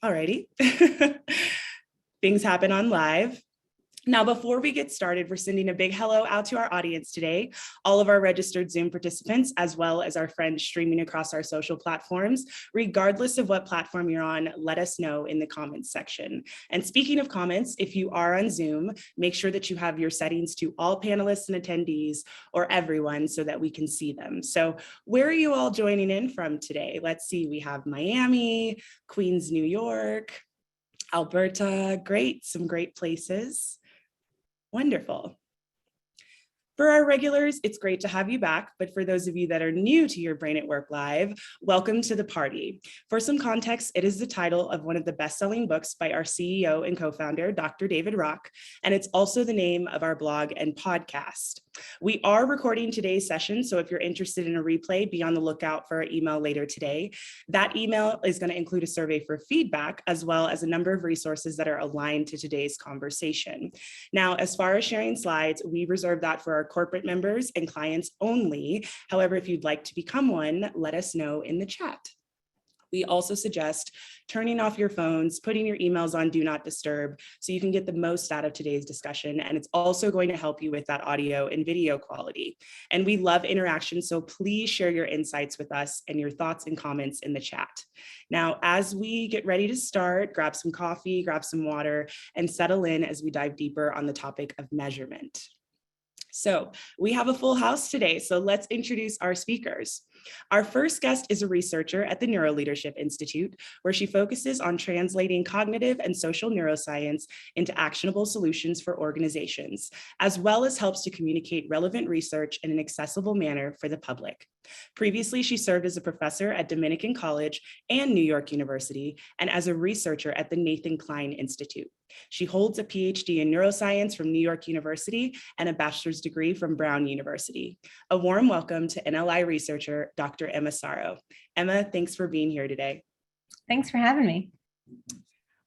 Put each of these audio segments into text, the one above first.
Alrighty. Things happen on live. Now, before we get started, we're sending a big hello out to our audience today, all of our registered Zoom participants, as well as our friends streaming across our social platforms. Regardless of what platform you're on, let us know in the comments section. And speaking of comments, if you are on Zoom, make sure that you have your settings to all panelists and attendees or everyone so that we can see them. So where are you all joining in from today? Let's see, we have Miami, Queens, New York, Alberta, great, some great places. Wonderful. For our regulars, it's great to have you back, but for those of you that are new to Your Brain at Work Live, welcome to the party. For some context, it is the title of one of the best-selling books by our CEO and co-founder, Dr. David Rock, and it's also the name of our blog and podcast. We are recording today's session, so if you're interested in a replay, be on the lookout for our email later today. That email is going to include a survey for feedback, as well as a number of resources that are aligned to today's conversation. Now, as far as sharing slides, we reserve that for our corporate members and clients only. However, if you'd like to become one, let us know in the chat. We also suggest turning off your phones, putting your emails on Do Not Disturb so you can get the most out of today's discussion. And it's also going to help you with that audio and video quality. And we love interaction, so please share your insights with us and your thoughts and comments in the chat. Now, as we get ready to start, grab some coffee, grab some water, and settle in as we dive deeper on the topic of measurement. So we have a full house today, so let's introduce our speakers. Our first guest is a researcher at the Neuroleadership Institute, where she focuses on translating cognitive and social neuroscience into actionable solutions for organizations, as well as helps to communicate relevant research in an accessible manner for the public. Previously, she served as a professor at Dominican College and New York University, and as a researcher at the Nathan Klein Institute. She holds a Ph.D. in neuroscience from New York University and a bachelor's degree from Brown University. A warm welcome to NLI researcher, Dr. Emma Sarro. Emma, thanks for being here today. Thanks for having me.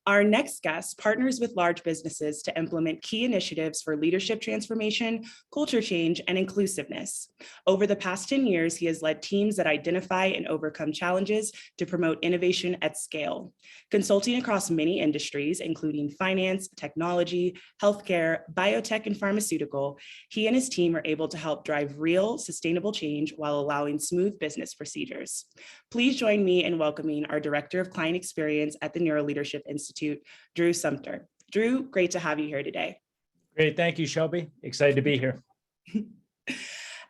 Our next guest partners with large businesses to implement key initiatives for leadership transformation, culture change, and inclusiveness. Over the past 10 years, he has led teams that identify and overcome challenges to promote innovation at scale. Consulting across many industries, including finance, technology, healthcare, biotech, and pharmaceutical, he and his team are able to help drive real, sustainable change while allowing smooth business procedures. Please join me in welcoming our Director of Client Experience at the Neuroleadership Institute, Drew Sumter. Drew, great to have you here today. Great, thank you, Shelby. Excited to be here.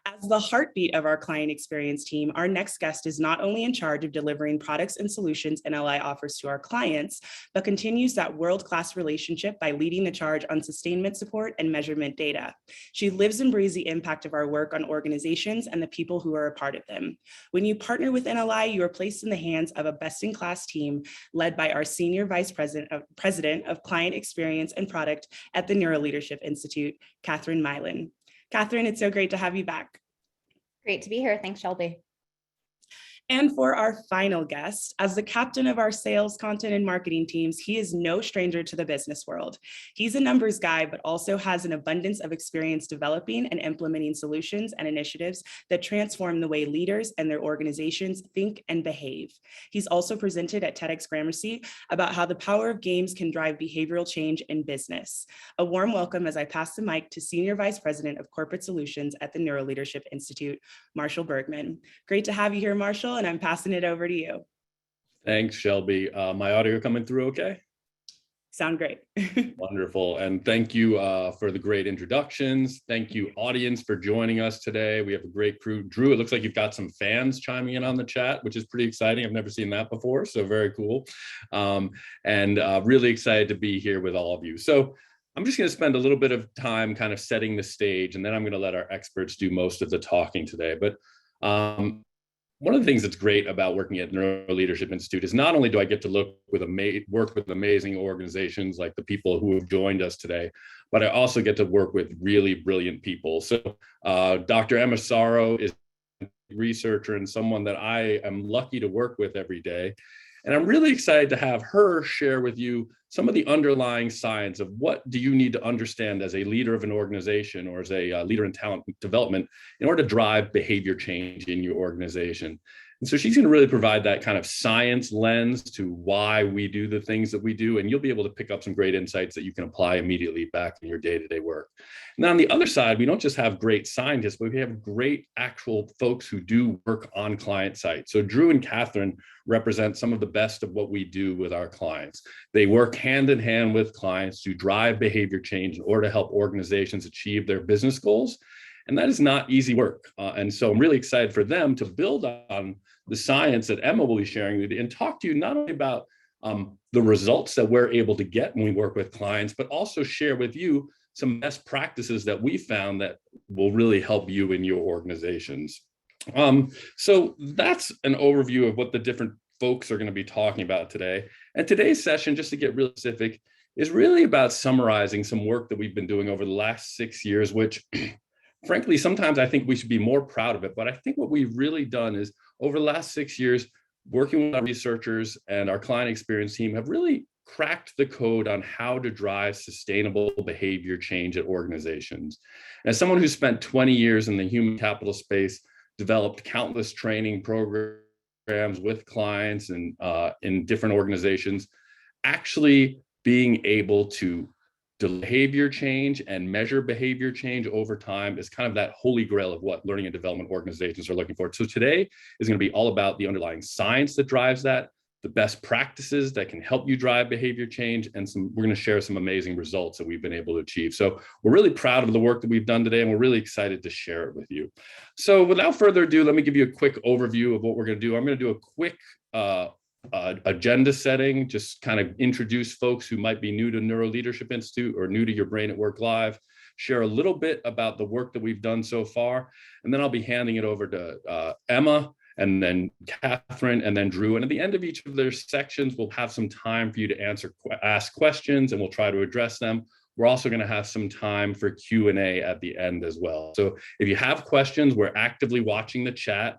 As the heartbeat of our client experience team, our next guest is not only in charge of delivering products and solutions NLI offers to our clients, but continues that world-class relationship by leading the charge on sustainment support and measurement data. She lives and breathes the impact of our work on organizations and the people who are a part of them. When you partner with NLI, you are placed in the hands of a best-in-class team led by our Senior Vice President of Client Experience and Product at the Neuroleadership Institute, Katherine Milan. Katherine, it's so great to have you back. Great to be here. Thanks, Shelby. And for our final guest, as the captain of our sales, content, and marketing teams, he is no stranger to the business world. He's a numbers guy, but also has an abundance of experience developing and implementing solutions and initiatives that transform the way leaders and their organizations think and behave. He's also presented at TEDx Gramercy about how the power of games can drive behavioral change in business. A warm welcome as I pass the mic to Senior Vice President of Corporate Solutions at the Neuroleadership Institute, Marshall Bergmann. Great to have you here, Marshall, and I'm passing it over to you. Thanks, Shelby. My audio coming through okay? Sound great. Wonderful. And thank you for the great introductions. Thank you, audience, for joining us today. We have a great crew. Drew, it looks like you've got some fans chiming in on the chat, which is pretty exciting. I've never seen that before, so very cool. And really excited to be here with all of you. So I'm just going to spend a little bit of time kind of setting the stage, and then I'm going to let our experts do most of the talking today. But one of the things that's great about working at Neuroleadership Institute is not only do I get to work with amazing organizations like the people who have joined us today, but I also get to work with really brilliant people. So Dr. Emma Sarro is a researcher and someone that I am lucky to work with every day. And I'm really excited to have her share with you some of the underlying science of what do you need to understand as a leader of an organization or as a leader in talent development in order to drive behavior change in your organization. And so she's going to really provide that kind of science lens to why we do the things that we do. And you'll be able to pick up some great insights that you can apply immediately back in your day-to-day work. Now, on the other side, we don't just have great scientists, but we have great actual folks who do work on client sites. So Drew and Katherine represent some of the best of what we do with our clients. They work hand in hand with clients to drive behavior change in order to help organizations achieve their business goals. And that is not easy work. And so I'm really excited for them to build on the science that Emma will be sharing with you and talk to you not only about the results that we're able to get when we work with clients, but also share with you some best practices that we found that will really help you in your organizations. So that's an overview of what the different folks are going to be talking about today. And today's session, just to get real specific, is really about summarizing some work that we've been doing over the last 6 years, which frankly, sometimes I think we should be more proud of it. But I think what we've really done is over the last 6 years, working with our researchers and our client experience team have really cracked the code on how to drive sustainable behavior change at organizations. As someone who spent 20 years in the human capital space, developed countless training programs with clients and in different organizations, actually being able to behavior change and measure behavior change over time is kind of that holy grail of what learning and development organizations are looking for. So today is going to be all about the underlying science that drives that, the best practices that can help you drive behavior change, and we're going to share some amazing results that we've been able to achieve. So we're really proud of the work that we've done today, and we're really excited to share it with you. So without further ado, let me give you a quick overview of what we're going to do. I'm going to do a quick agenda setting, just kind of introduce folks who might be new to Neuro Leadership Institute or new to Your Brain at Work Live, share a little bit about the work that we've done so far, and then I'll be handing it over to Emma, and then Katherine, and then Drew. And at the end of each of their sections, we'll have some time for you to ask questions, and we'll try to address them. We're also going to have some time for Q&A at the end as well. So if you have questions, we're actively watching the chat.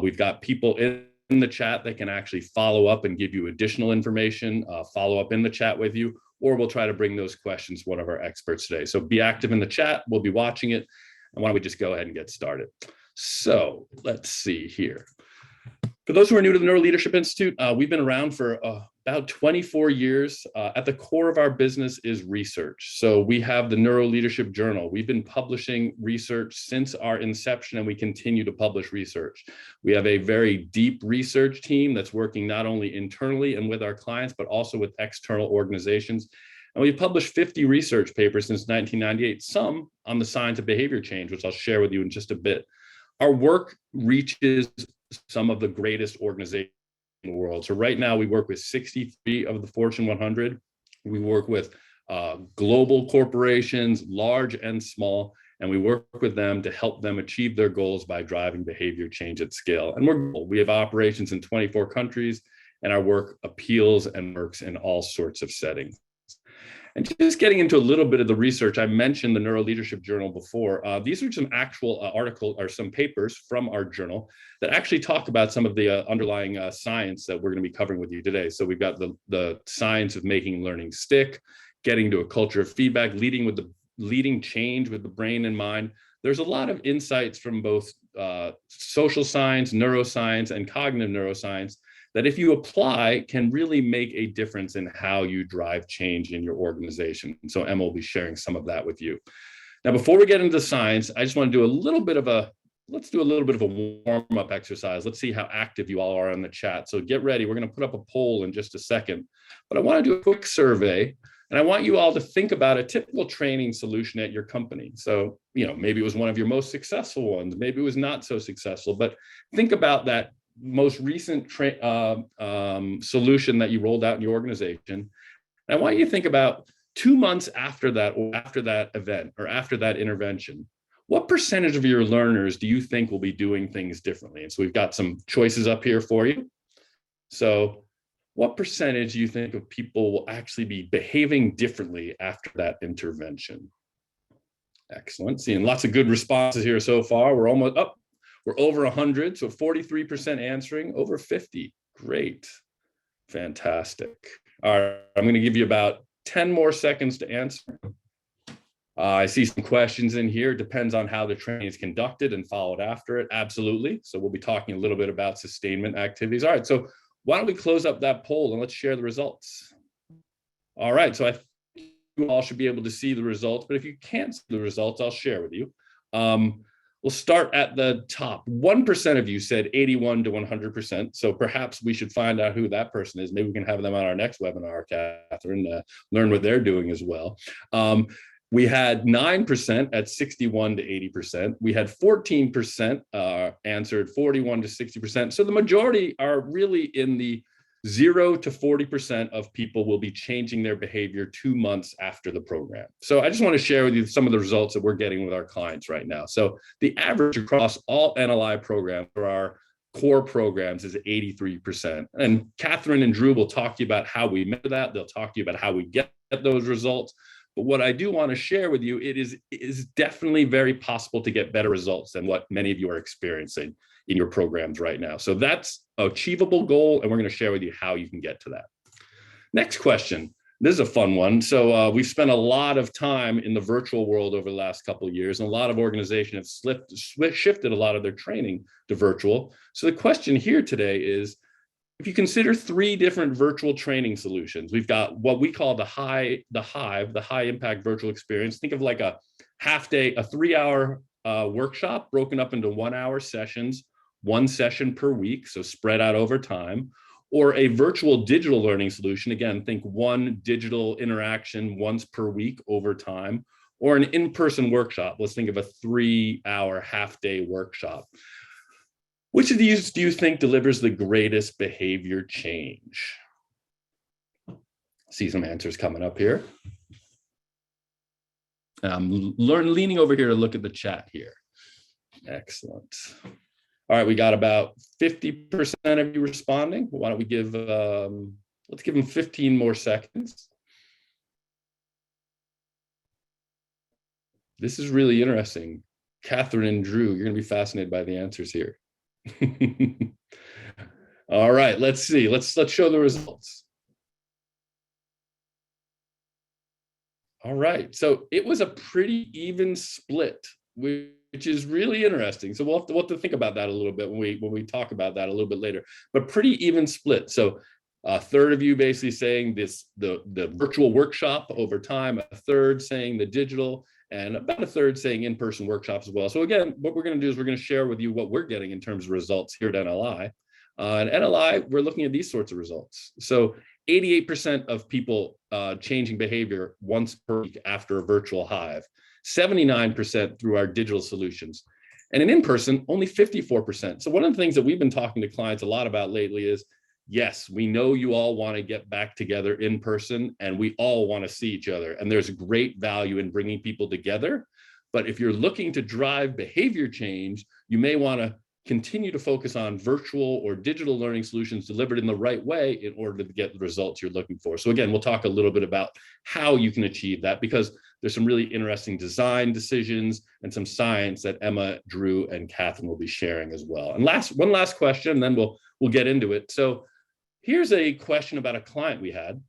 We've got people in the chat that can actually follow up and give you additional information, follow up in the chat with you, or we'll try to bring those questions to one of our experts today. So be active in the chat. We'll be watching it. And why don't we just go ahead and get started? So let's see here. For those who are new to the Neuro Leadership Institute, we've been around for about 24 years. At the core of our business is research. So we have the Neuro Leadership Journal. We've been publishing research since our inception, and we continue to publish research. We have a very deep research team that's working not only internally and with our clients, but also with external organizations. And we've published 50 research papers since 1998, some on the science of behavior change, which I'll share with you in just a bit. Our work reaches some of the greatest organizations in the world. So right now we work with 63 of the Fortune 100. We work with global corporations, large and small, and we work with them to help them achieve their goals by driving behavior change at scale. And we have operations in 24 countries, and our work appeals and works in all sorts of settings. And just getting into a little bit of the research, I mentioned the Neuro Leadership Journal before. These are some actual articles or some papers from our journal that actually talk about some of the underlying science that we're going to be covering with you today. So we've got the science of making learning stick, getting to a culture of feedback, leading change with the brain and mind. There's a lot of insights from both social science, neuroscience, and cognitive neuroscience that if you apply can really make a difference in how you drive change in your organization. So Emma will be sharing some of that with you. Now, before we get into science, I just want to do a little bit of a warm-up exercise. Let's see how active you all are in the chat. So get ready. We're going to put up a poll in just a second, but I want to do a quick survey, and I want you all to think about a typical training solution at your company. So, maybe it was one of your most successful ones, maybe it was not so successful, but think about that most recent solution that you rolled out in your organization. And I want you to think about 2 months after that, or after that event, or after that intervention, what percentage of your learners do you think will be doing things differently? And so we've got some choices up here for you. So what percentage do you think of people will actually be behaving differently after that intervention? Excellent. Seeing lots of good responses here so far. We're almost up. We're over 100, so 43% answering, over 50. Great. Fantastic. All right, I'm going to give you about 10 more seconds to answer. I see some questions in here. Depends on how the training is conducted and followed after it. Absolutely. So we'll be talking a little bit about sustainment activities. All right. So why don't we close up that poll and let's share the results. All right. So I think you all should be able to see the results, but if you can't see the results, I'll share with you. We'll start at the top. 1% of you said 81 to 100%. So perhaps we should find out who that person is. Maybe we can have them on our next webinar, Katherine, learn what they're doing as well. We had 9% at 61 to 80%. We had 14% answered 41 to 60%. So the majority are really in the 0 to 40% of people will be changing their behavior 2 months after the program. So I just want to share with you some of the results that we're getting with our clients right now. So the average across all NLI programs for our core programs is 83%. And Katherine and Drew will talk to you about how we measure that. They'll talk to you about how we get those results. But what I do want to share with you, it is definitely very possible to get better results than what many of you are experiencing in your programs right now. So that's an achievable goal, and we're going to share with you how you can get to that. Next question. This is a fun one. So we've spent a lot of time in the virtual world over the last couple of years, and a lot of organizations have shifted a lot of their training to virtual. So the question here today is, if you consider 3 different virtual training solutions, we've got what we call the high impact virtual experience. Think of like a half day, a 3-hour workshop broken up into 1-hour sessions, 1 session per week, so spread out over time, or a virtual digital learning solution. Again, think 1 digital interaction once per week over time, or an in-person workshop. Let's think of a 3-hour half-day workshop. Which of these do you think delivers the greatest behavior change? See some answers coming up here. I'm leaning over here to look at the chat here. Excellent. All right, we got about 50% of you responding. Why don't we give, let's give them 15 more seconds. This is really interesting. Katherine and Drew, you're gonna be fascinated by the answers here. All right, let's see. Let's show the results. All right, so it was a pretty even split, which is really interesting. So we'll have to think about that a little bit when we talk about that a little bit later. But pretty even split. So a third of you basically saying the virtual workshop over time, a third saying the digital, and about a third saying in-person workshops as well. So again, what we're going to do is we're going to share with you what we're getting in terms of results here at NLI. And NLI, we're looking at these sorts of results. So 88% of people changing behavior once per week after a virtual hive, 79% through our digital solutions, and in person, only 54%. So one of the things that we've been talking to clients a lot about lately is, yes, we know you all want to get back together in person, and we all want to see each other. And there's great value in bringing people together. But if you're looking to drive behavior change, you may want to continue to focus on virtual or digital learning solutions delivered in the right way in order to get the results you're looking for. So again, we'll talk a little bit about how you can achieve that, because there's some really interesting design decisions and some science that Emma, Drew, and Katherine will be sharing as well. And one last question, and then we'll get into it. So here's a question about a client we had.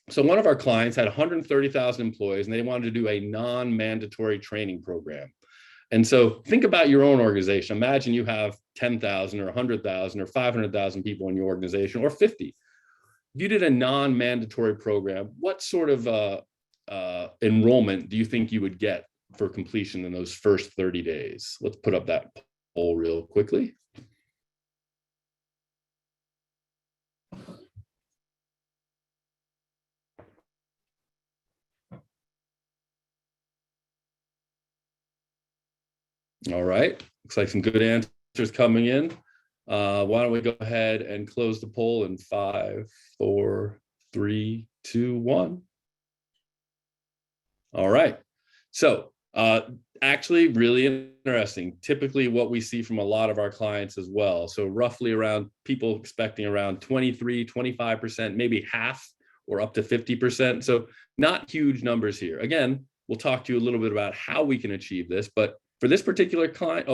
So one of our clients had 130,000 employees, and they wanted to do a non-mandatory training program. And so think about your own organization. Imagine you have 10,000 or 100,000 or 500,000 people in your organization, or 50. If you did a non-mandatory program, what sort of enrollment do you think you would get for completion in those first 30 days? Let's put up that poll real quickly. All right, looks like some good answers coming in. Why don't we go ahead and close the poll in 5, 4, 3, 2, 1. All right, so actually really interesting. Typically what we see from a lot of our clients as well. So roughly around people expecting around 23, 25%, maybe half or up to 50%. So not huge numbers here. Again, we'll talk to you a little bit about how we can achieve this, but for this particular client,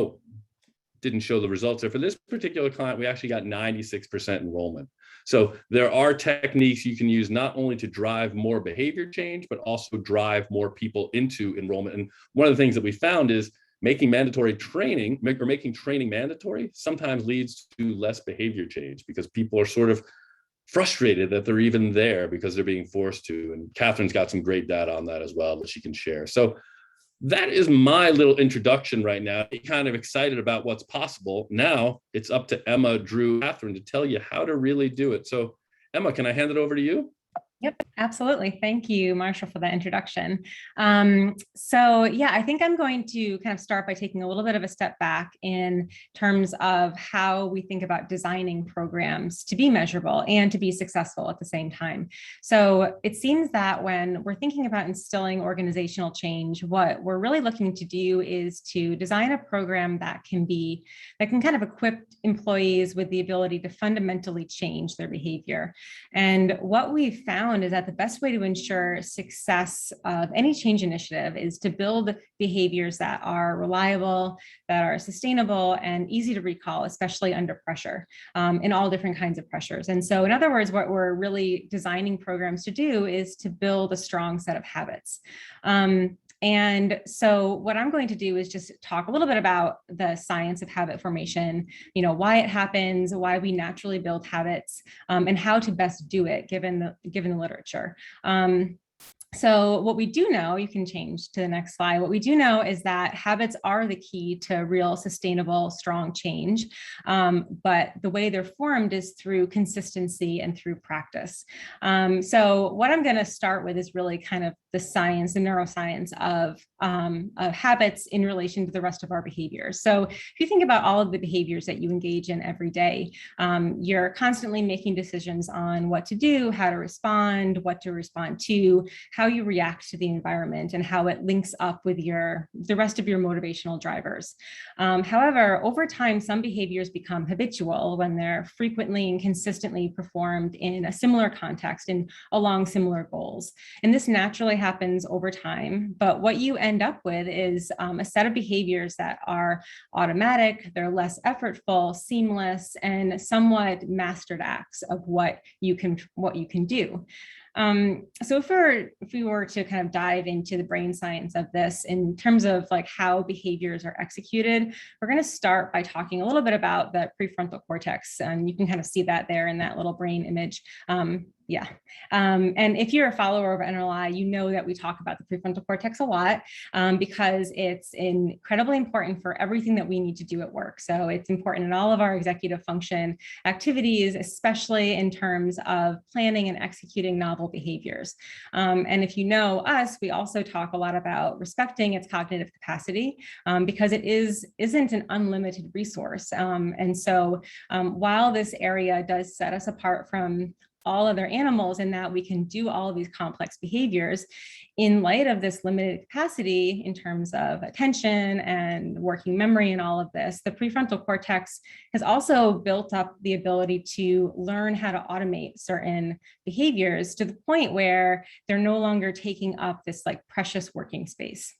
didn't show the results there. For this particular client, we actually got 96% enrollment. So there are techniques you can use not only to drive more behavior change, but also drive more people into enrollment. And one of the things that we found is making mandatory training or making training mandatory sometimes leads to less behavior change because people are sort of frustrated that they're even there because they're being forced to. And Katherine's got some great data on that as well that she can share. So that is my little introduction right now. I'm kind of excited about what's possible. Now it's up to Emma, Drew, Katherine to tell you how to really do it. So Emma, can I hand it over to you? Yep, absolutely. Thank you, Marshall, for that introduction. So yeah, I think I'm going to kind of start by taking a little bit of a step back in terms of how we think about designing programs to be measurable and to be successful at the same time. So it seems that when we're thinking about instilling organizational change, what we're really looking to do is to design a program that can kind of equip employees with the ability to fundamentally change their behavior. And what we've found is that the best way to ensure success of any change initiative is to build behaviors that are reliable, that are sustainable, and easy to recall, especially under pressure, in all different kinds of pressures. And so in other words, what we're really designing programs to do is to build a strong set of habits. And so what I'm going to do is just talk a little bit about the science of habit formation, why it happens, why we naturally build habits, and how to best do it given the literature. So what we do know, you can change to the next slide. What we do know is that habits are the key to real sustainable, strong change. But the way they're formed is through consistency and through practice. So what I'm going to start with is really kind of the science, the neuroscience of habits in relation to the rest of our behaviors. So if you think about all of the behaviors that you engage in every day, you're constantly making decisions on what to do, how to respond, what to respond to, how you react to the environment, and how it links up with the rest of your motivational drivers. However, over time, some behaviors become habitual when they're frequently and consistently performed in a similar context and along similar goals. And this naturally happens over time, but what you end up with is a set of behaviors that are automatic, they're less effortful, seamless, and somewhat mastered acts of what you can do. So if we were to kind of dive into the brain science of this in terms of like how behaviors are executed, we're going to start by talking a little bit about the prefrontal cortex, and you can kind of see that there in that little brain image. And if you're a follower of NLI, you know that we talk about the prefrontal cortex a lot because it's incredibly important for everything that we need to do at work. So it's important in all of our executive function activities, especially in terms of planning and executing novel behaviors. And if you know us, we also talk a lot about respecting its cognitive capacity because it isn't an unlimited resource. And so while this area does set us apart from all other animals in that we can do all of these complex behaviors, in light of this limited capacity in terms of attention and working memory and all of this, the prefrontal cortex has also built up the ability to learn how to automate certain behaviors to the point where they're no longer taking up this like precious working space.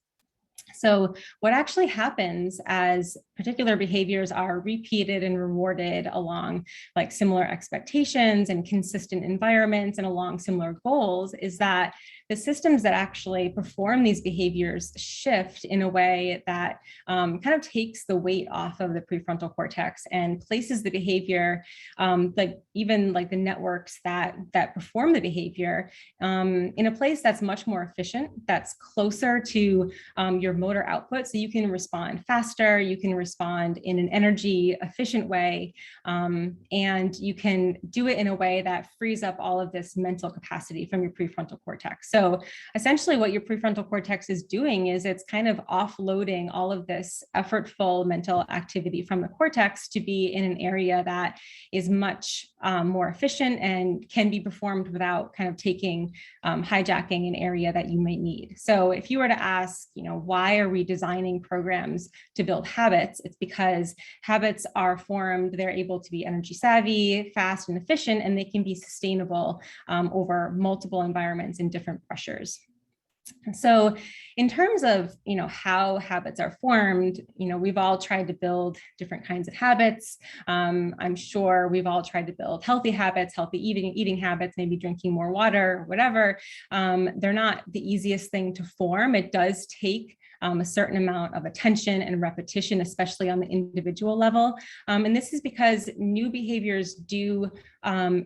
So what actually happens as particular behaviors are repeated and rewarded along like similar expectations and consistent environments and along similar goals is that the systems that actually perform these behaviors shift in a way that kind of takes the weight off of the prefrontal cortex and places the behavior, like even like the networks that perform the behavior in a place that's much more efficient, that's closer to your motor output. So you can respond faster, you can respond in an energy efficient way, and you can do it in a way that frees up all of this mental capacity from your prefrontal cortex. So essentially what your prefrontal cortex is doing is it's kind of offloading all of this effortful mental activity from the cortex to be in an area that is much more efficient and can be performed without kind of hijacking an area that you might need. So if you were to ask, why are we designing programs to build habits? It's because habits are formed, they're able to be energy savvy, fast and efficient, and they can be sustainable over multiple environments and different pressures. So in terms of, how habits are formed, we've all tried to build different kinds of habits. I'm sure we've all tried to build healthy habits, healthy eating habits, maybe drinking more water, whatever. They're not the easiest thing to form. It does take a certain amount of attention and repetition, especially on the individual level. And this is because new behaviors do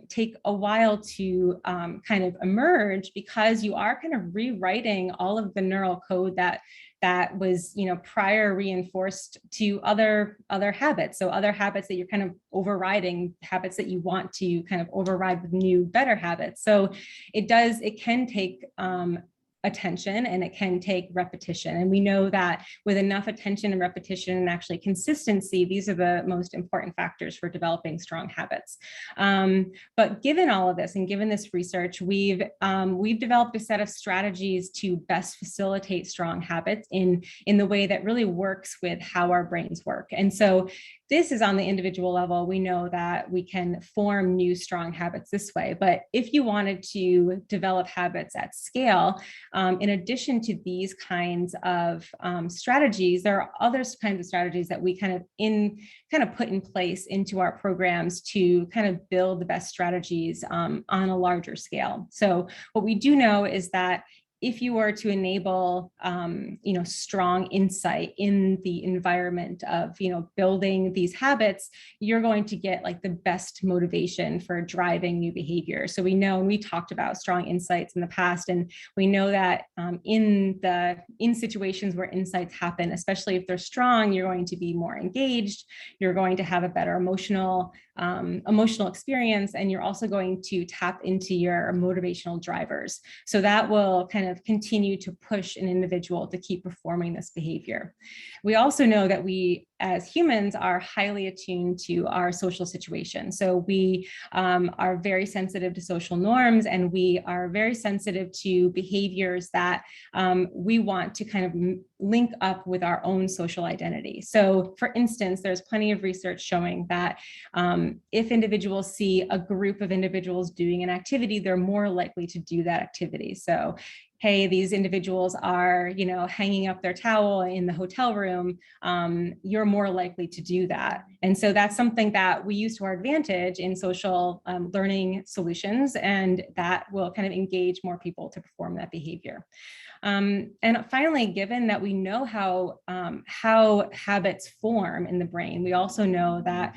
take a while to kind of emerge, because you are kind of rewriting all of the neural code that was, prior reinforced to other habits. So other habits that you're kind of overriding, habits that you want to kind of override with new, better habits. So it can take attention, and it can take repetition. And we know that with enough attention and repetition and actually consistency, these are the most important factors for developing strong habits. But given all of this and given this research, we've developed a set of strategies to best facilitate strong habits in the way that really works with how our brains work. And so this is on the individual level. We know that we can form new strong habits this way. But if you wanted to develop habits at scale, in addition to these kinds of strategies, there are other kinds of strategies that we kind of put in place into our programs to kind of build the best strategies on a larger scale. So what we do know is that if you were to enable, strong insight in the environment of, building these habits, you're going to get like the best motivation for driving new behavior. So we know, and we talked about strong insights in the past, and we know that in situations where insights happen, especially if they're strong, you're going to be more engaged, you're going to have a better emotional experience, and you're also going to tap into your motivational drivers. So that will kind of continue to push an individual to keep performing this behavior. We also know that we as humans are highly attuned to our social situation. So we are very sensitive to social norms, and we are very sensitive to behaviors that we want to kind of link up with our own social identity. So for instance, there's plenty of research showing that if individuals see a group of individuals doing an activity, they're more likely to do that activity. So hey, these individuals are, hanging up their towel in the hotel room, you're more likely to do that. And so that's something that we use to our advantage in social learning solutions, and that will kind of engage more people to perform that behavior. And finally, given that we know how habits form in the brain, we also know that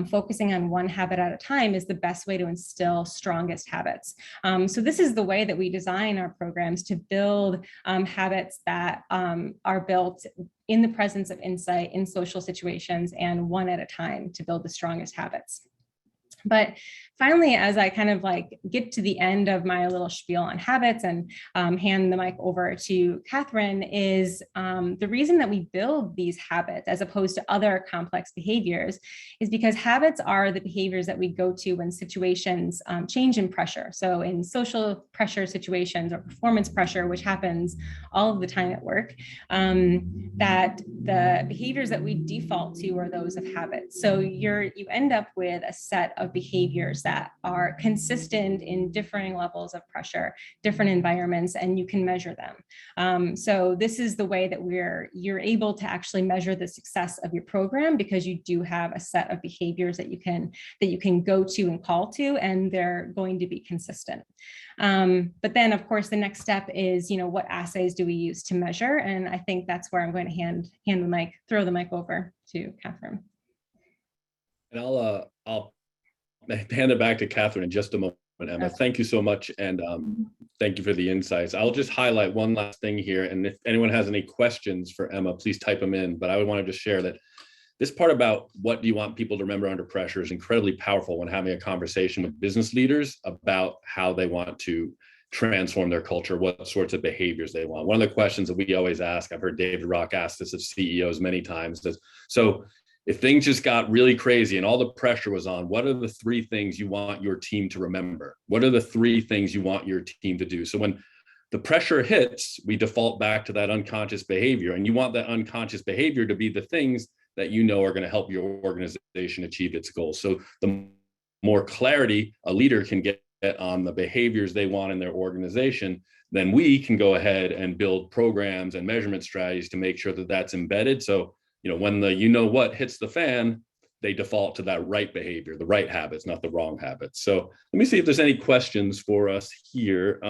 focusing on one habit at a time is the best way to instill strongest habits. So this is the way that we design our programs to build habits that are built in the presence of insight in social situations, and one at a time to build the strongest habits. But finally, as I kind of get to the end of my little spiel on habits and hand the mic over to Katherine, is the reason that we build these habits as opposed to other complex behaviors is because habits are the behaviors that we go to when situations change in pressure. So in social pressure situations or performance pressure, which happens all of the time at work, that the behaviors that we default to are those of habits. So you end up with a set of behaviors that are consistent in differing levels of pressure, different environments, and you can measure them. So this is the way that you're able to actually measure the success of your program, because you do have a set of behaviors that you can go to and call to, and they're going to be consistent. But then, of course, the next step is, what assays do we use to measure? And I think that's where I'm going to throw the mic over to Katherine. And I'll hand it back to Katherine in just a moment, Emma. Thank you so much. And thank you for the insights. I'll just highlight one last thing here. And if anyone has any questions for Emma, please type them in. But I would want to just share that this part about what do you want people to remember under pressure is incredibly powerful when having a conversation with business leaders about how they want to transform their culture, what sorts of behaviors they want. One of the questions that we always ask, I've heard David Rock ask this of CEOs many times, is, so if things just got really crazy and all the pressure was on, what are the 3 things you want your team to remember? What are the 3 things you want your team to do? So when the pressure hits, we default back to that unconscious behavior, and you want that unconscious behavior to be the things that you know are going to help your organization achieve its goals. So the more clarity a leader can get on the behaviors they want in their organization, then we can go ahead and build programs and measurement strategies to make sure that that's embedded. So, when the what hits the fan, they default to that right behavior, the right habits, not the wrong habits. So let me see if there's any questions for us here.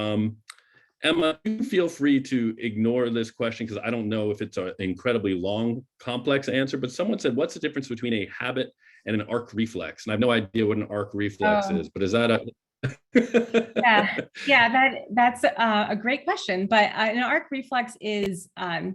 Emma, you feel free to ignore this question because I don't know if it's an incredibly long, complex answer, but someone said, what's the difference between a habit and an arc reflex? And I have no idea what an arc reflex is, but is that a... that's a great question. But an arc reflex is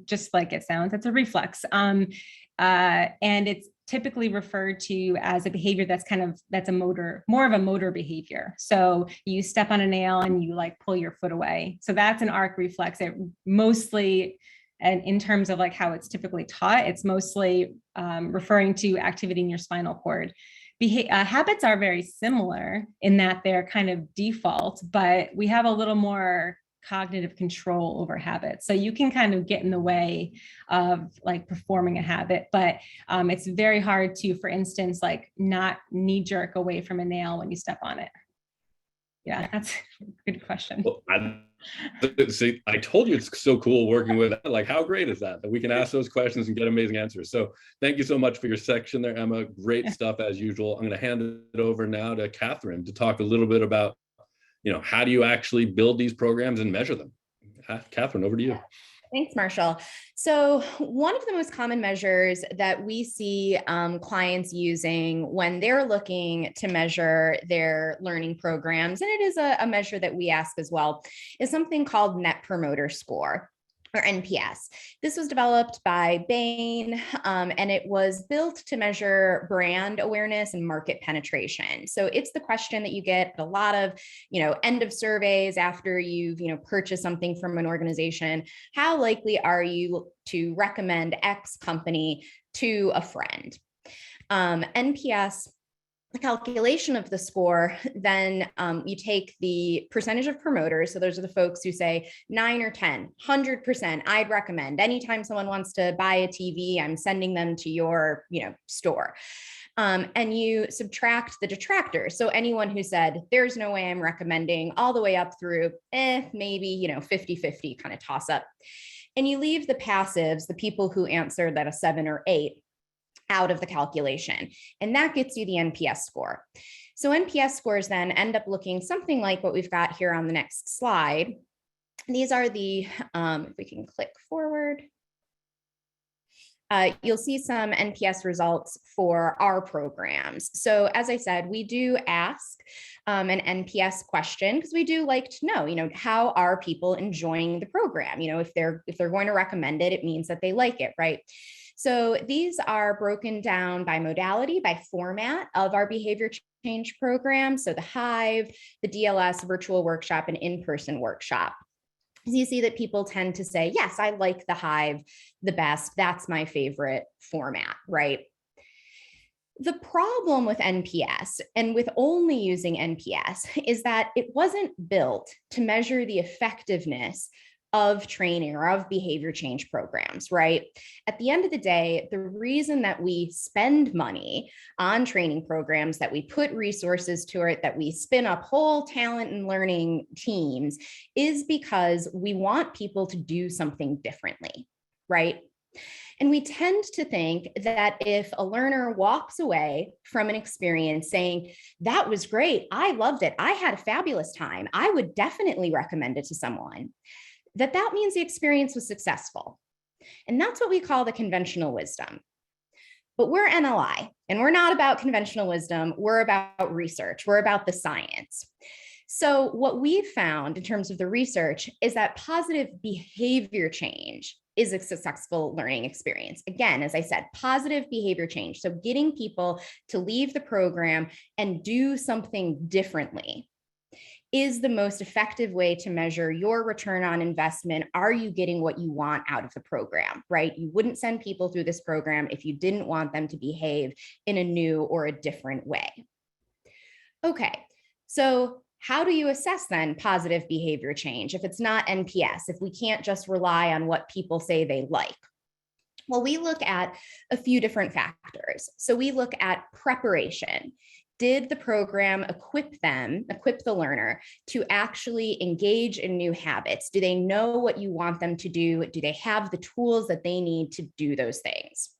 just like it sounds, it's a reflex. And it's typically referred to as a behavior that's a more of a motor behavior. So you step on a nail and you like pull your foot away. So that's an arc reflex. It mostly, and in terms of like how it's typically taught, it's mostly referring to activity in your spinal cord. Habits are very similar in that they're kind of default, but we have a little more cognitive control over habits. So you can kind of get in the way of like performing a habit, but it's very hard to, for instance, like not knee jerk away from a nail when you step on it. Yeah, that's a good question. Well, I told you it's so cool working with that. Like, how great is that we can ask those questions and get amazing answers? So thank you so much for your section there, Emma. Great stuff as usual. I'm going to hand it over now to Katherine to talk a little bit about how do you actually build these programs and measure them? Katherine, over to you. Thanks, Marshall. So one of the most common measures that we see clients using when they're looking to measure their learning programs, and it is a measure that we ask as well, is something called Net Promoter Score, or NPS. This was developed by Bain, and it was built to measure brand awareness and market penetration. So it's the question that you get a lot of, end of surveys after you've, purchased something from an organization. How likely are you to recommend X company to a friend? NPS, the calculation of the score, then you take the percentage of promoters. So those are the folks who say 9 or 10, 100%, I'd recommend. Anytime someone wants to buy a TV, I'm sending them to your, store. And you subtract the detractors. So anyone who said, there's no way I'm recommending, all the way up through, maybe, 50-50 kind of toss up. And you leave the passives, the people who answered that a 7 or 8, out of the calculation. And that gets you the NPS score. So NPS scores then end up looking something like what we've got here on the next slide. These are the, if we can click forward, you'll see some NPS results for our programs. So as I said, we do ask an NPS question because we do like to know, how are people enjoying the program? If they're going to recommend it, it means that they like it, right? So these are broken down by modality, by format of our behavior change program. So the Hive, the DLS, virtual workshop, and in-person workshop. So you see that people tend to say, yes, I like the Hive the best. That's my favorite format, right? The problem with NPS and with only using NPS is that it wasn't built to measure the effectiveness of training or of behavior change programs, right? At the end of the day, the reason that we spend money on training programs, that we put resources to it, that we spin up whole talent and learning teams is because we want people to do something differently, right? And we tend to think that if a learner walks away from an experience saying, that was great, I loved it, I had a fabulous time, I would definitely recommend it to someone, that means the experience was successful. And that's what we call the conventional wisdom. But we're NLI, and we're not about conventional wisdom, we're about research, we're about the science. So what we've found in terms of the research is that positive behavior change is a successful learning experience. Again, as I said, positive behavior change. So getting people to leave the program and do something differently is the most effective way to measure your return on investment. Are you getting what you want out of the program, right? You wouldn't send people through this program if you didn't want them to behave in a new or a different way. Okay, so how do you assess then positive behavior change if it's not NPS, if we can't just rely on what people say they like? Well, we look at a few different factors. So we look at preparation. did the program equip the learner to actually engage in new habits? Do they know what you want them to do? Do they have the tools that they need to do those things?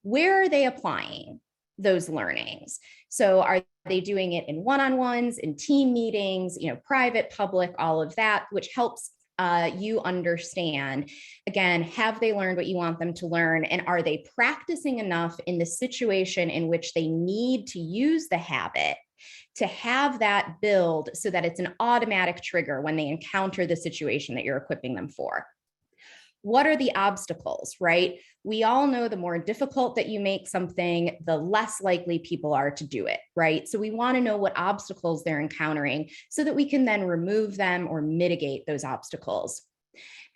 Where are they applying those learnings? So are they doing it in one-on-ones, in team meetings, private, public, all of that, which helps you understand, again, have they learned what you want them to learn? And are they practicing enough in the situation in which they need to use the habit to have that build so that it's an automatic trigger when they encounter the situation that you're equipping them for? What are the obstacles, right? We all know the more difficult that you make something, the less likely people are to do it, right? So we want to know what obstacles they're encountering so that we can then remove them or mitigate those obstacles.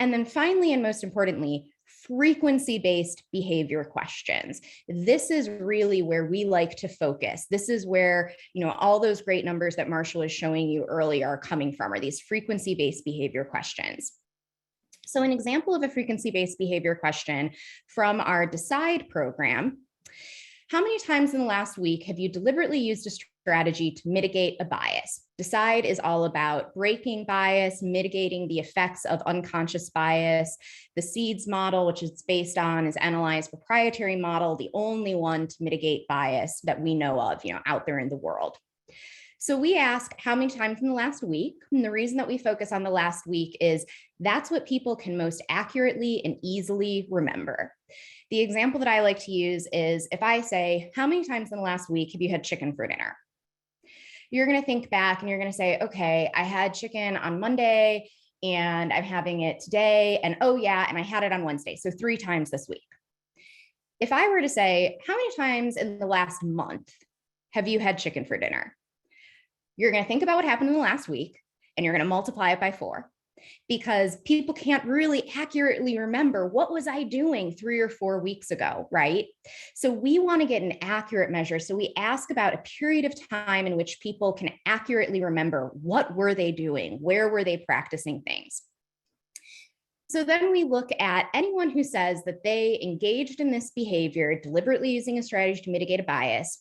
And then finally, and most importantly, frequency-based behavior questions. This is really where we like to focus. This is where, all those great numbers that Marshall was showing you earlier are coming from, are these frequency-based behavior questions. So an example of a frequency-based behavior question from our DECIDE program: how many times in the last week have you deliberately used a strategy to mitigate a bias? DECIDE is all about breaking bias, mitigating the effects of unconscious bias. The SEEDS model, which it's based on, is NLI's proprietary model, the only one to mitigate bias that we know of, out there in the world. So we ask how many times in the last week, and the reason that we focus on the last week is that's what people can most accurately and easily remember. The example that I like to use is if I say, how many times in the last week have you had chicken for dinner? You're going to think back and you're going to say, okay, I had chicken on Monday and I'm having it today. And oh yeah, and I had it on Wednesday. So 3 times this week. If I were to say, how many times in the last month have you had chicken for dinner? You're going to think about what happened in the last week and you're going to multiply it by 4, because people can't really accurately remember what was I doing 3 or 4 weeks ago, right? So we want to get an accurate measure. So we ask about a period of time in which people can accurately remember what were they doing, where were they practicing things. So then we look at anyone who says that they engaged in this behavior, deliberately using a strategy to mitigate a bias.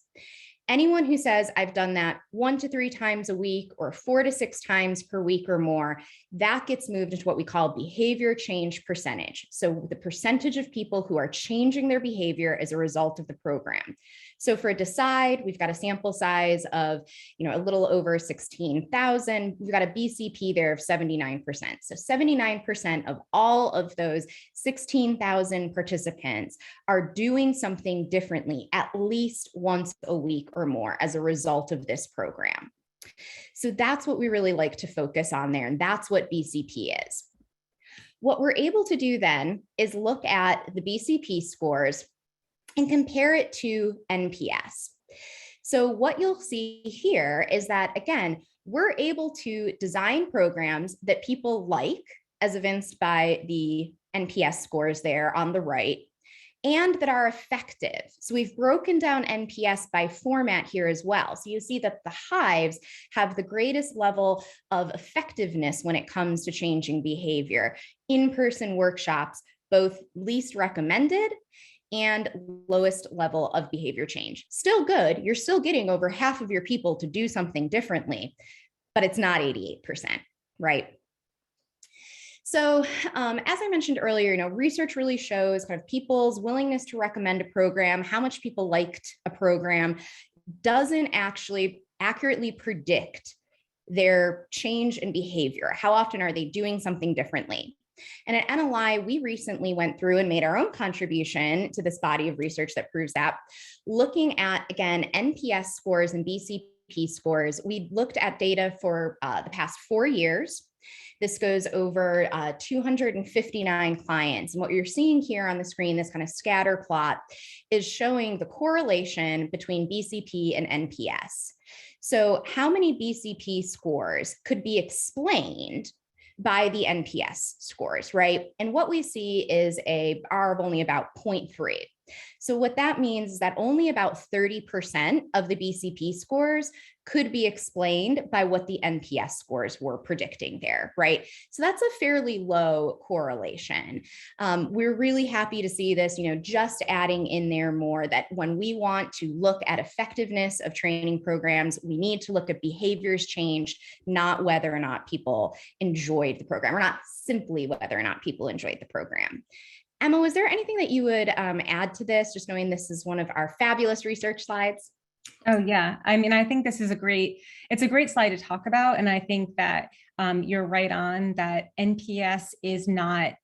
Anyone who says I've done that 1 to 3 times a week or 4 to 6 times per week or more, that gets moved into what we call behavior change percentage. So the percentage of people who are changing their behavior as a result of the program. So for DECIDE, we've got a sample size of, a little over 16,000. We've got a BCP there of 79%. So 79% of all of those 16,000 participants are doing something differently at least once a week or more as a result of this program. So that's what we really like to focus on there. And that's what BCP is. What we're able to do then is look at the BCP scores and compare it to NPS. So what you'll see here is that, again, we're able to design programs that people like, as evinced by the NPS scores there on the right, and that are effective. So we've broken down NPS by format here as well. So you see that the hives have the greatest level of effectiveness when it comes to changing behavior. In-person workshops, both least recommended and lowest level of behavior change. Still good, you're still getting over half of your people to do something differently, but it's not 88%, right? So as I mentioned earlier, research really shows kind of people's willingness to recommend a program, how much people liked a program, doesn't actually accurately predict their change in behavior. How often are they doing something differently? And at NLI, we recently went through and made our own contribution to this body of research that proves that. Looking at, again, NPS scores and BCP scores, we looked at data for the past 4 years. This goes over 259 clients. And what you're seeing here on the screen, this kind of scatter plot, is showing the correlation between BCP and NPS. So how many BCP scores could be explained by the NPS scores, right? And what we see is a R of only about 0.3. So what that means is that only about 30% of the BCP scores could be explained by what the NPS scores were predicting there, right? So that's a fairly low correlation. We're really happy to see this, just adding in there more that when we want to look at effectiveness of training programs, we need to look at behaviors changed, not whether or not people enjoyed the program, or not simply whether or not people enjoyed the program. Emma, was there anything that you would add to this, just knowing this is one of our fabulous research slides? Oh yeah, I mean, I think this is it's a great slide to talk about. And I think that you're right on that NPS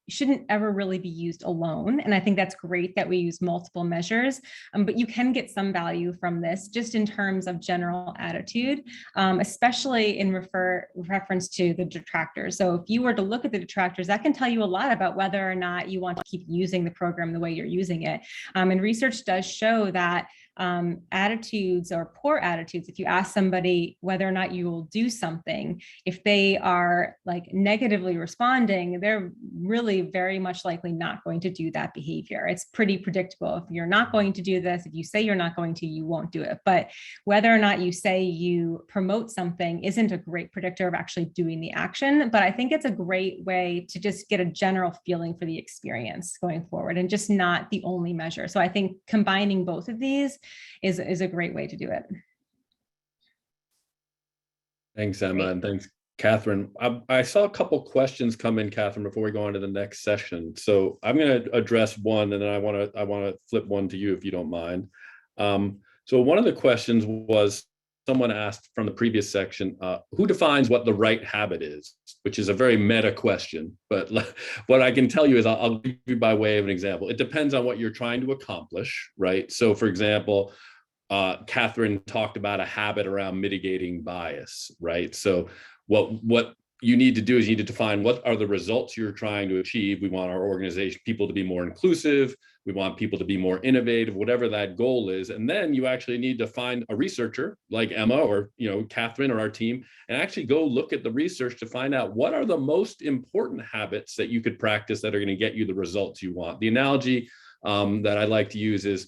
shouldn't ever really be used alone. And I think that's great that we use multiple measures, but you can get some value from this just in terms of general attitude, especially in reference to the detractors. So if you were to look at the detractors, that can tell you a lot about whether or not you want to keep using the program the way you're using it. And research does show that attitudes or poor attitudes, if you ask somebody whether or not you will do something, if they are like negatively responding, they're really very much likely not going to do that behavior. It's pretty predictable. If you're not going to do this, if you say you're not going to, you won't do it. But whether or not you say you promote something isn't a great predictor of actually doing the action. But I think it's a great way to just get a general feeling for the experience going forward, and just not the only measure. So I think combining both of these is a great way to do it. Thanks, Emma, and thanks, Katherine. I saw a couple questions come in, Katherine, before we go on to the next session. So I'm going to address one, and then I want to flip one to you if you don't mind. So one of the questions was, someone asked from the previous section, who defines what the right habit is, which is a very meta question. But what I can tell you is, I'll give you by way of an example. It depends on what you're trying to accomplish, right? So for example, Katherine talked about a habit around mitigating bias, right? So what you need to do is you need to define what are the results you're trying to achieve. We want our organization, people to be more inclusive. We want people to be more innovative, whatever that goal is. And then you actually need to find a researcher like Emma or Katherine or our team, and actually go look at the research to find out what are the most important habits that you could practice that are going to get you the results you want. The analogy that I like to use is,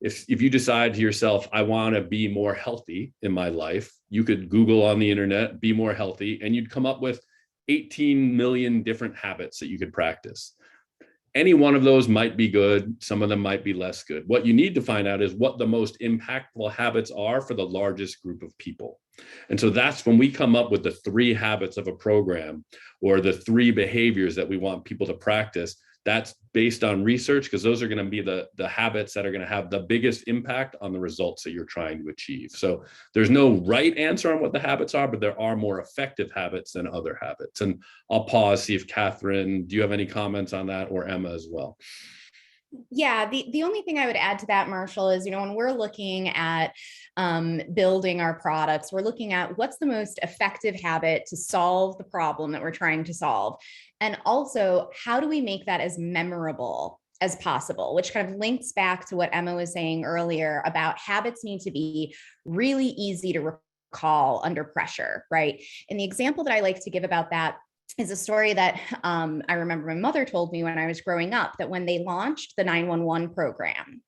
if you decide to yourself, I want to be more healthy in my life, you could Google on the internet, be more healthy, and you'd come up with 18 million different habits that you could practice. Any one of those might be good. Some of them might be less good. What you need to find out is what the most impactful habits are for the largest group of people. And so that's when we come up with the 3 habits of a program, or the 3 behaviors that we want people to practice. That's based on research, because those are going to be the habits that are going to have the biggest impact on the results that you're trying to achieve. So there's no right answer on what the habits are, but there are more effective habits than other habits. And I'll pause, see if Katherine, do you have any comments on that, or Emma as well? Yeah, the only thing I would add to that, Marshall, is, when we're looking at building our products, we're looking at what's the most effective habit to solve the problem that we're trying to solve. And also, how do we make that as memorable as possible, which kind of links back to what Emma was saying earlier about habits need to be really easy to recall under pressure, right? And the example that I like to give about that is a story that I remember my mother told me when I was growing up, that when they launched the 911 program,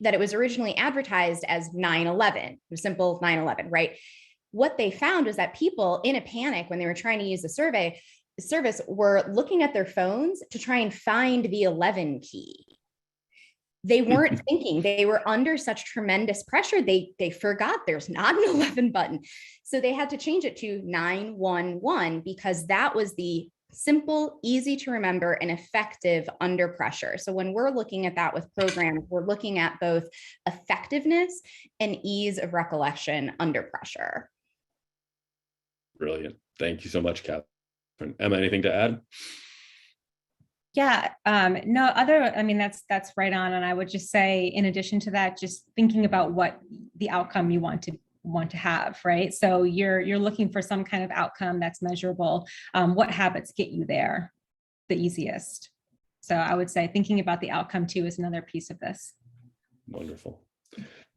that it was originally advertised as 9/11, a simple 9/11, right? What they found was that people in a panic, when they were trying to use the service, were looking at their phones to try and find the 11 key. They weren't thinking. They were under such tremendous pressure. They forgot there's not an 11 button. So they had to change it to 911, because that was the simple, easy to remember, and effective under pressure. So when we're looking at that with programs, we're looking at both effectiveness and ease of recollection under pressure. Brilliant. Thank you so much, Katherine. Emma, anything to add? Yeah, that's right on. And I would just say, in addition to that, just thinking about what the outcome you want to have, right? So you're looking for some kind of outcome that's measurable. What habits get you there the easiest? So I would say thinking about the outcome too is another piece of this. Wonderful.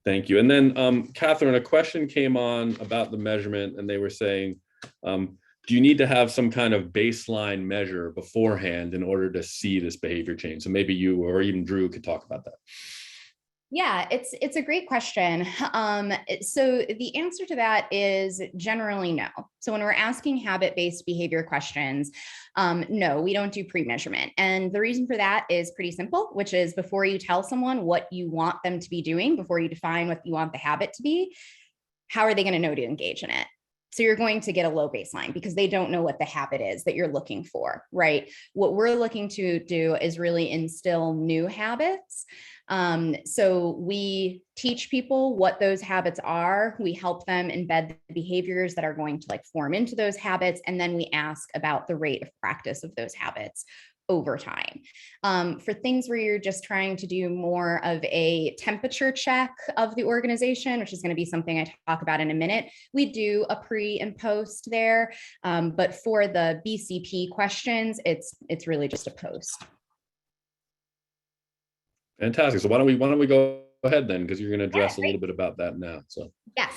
Thank you. And then Katherine, a question came on about the measurement, and they were saying, do you need to have some kind of baseline measure beforehand in order to see this behavior change? So maybe you or even Drew could talk about that. Yeah, it's a great question. So the answer to that is generally no. So when we're asking habit-based behavior questions, no, we don't do pre-measurement. And the reason for that is pretty simple, which is before you tell someone what you want them to be doing, before you define what you want the habit to be, how are they going to know to engage in it? So you're going to get a low baseline because they don't know what the habit is that you're looking for, right? What we're looking to do is really instill new habits. So we teach people what those habits are. We help them embed the behaviors that are going to like form into those habits. And then we ask about the rate of practice of those habits over time. For things where you're just trying to do more of a temperature check of the organization, which is going to be something I talk about in a minute, we do a pre and post there. But for the BCP questions, it's really just a post. Fantastic. So why don't we go ahead then, because you're going to address a little bit about that now. So yes.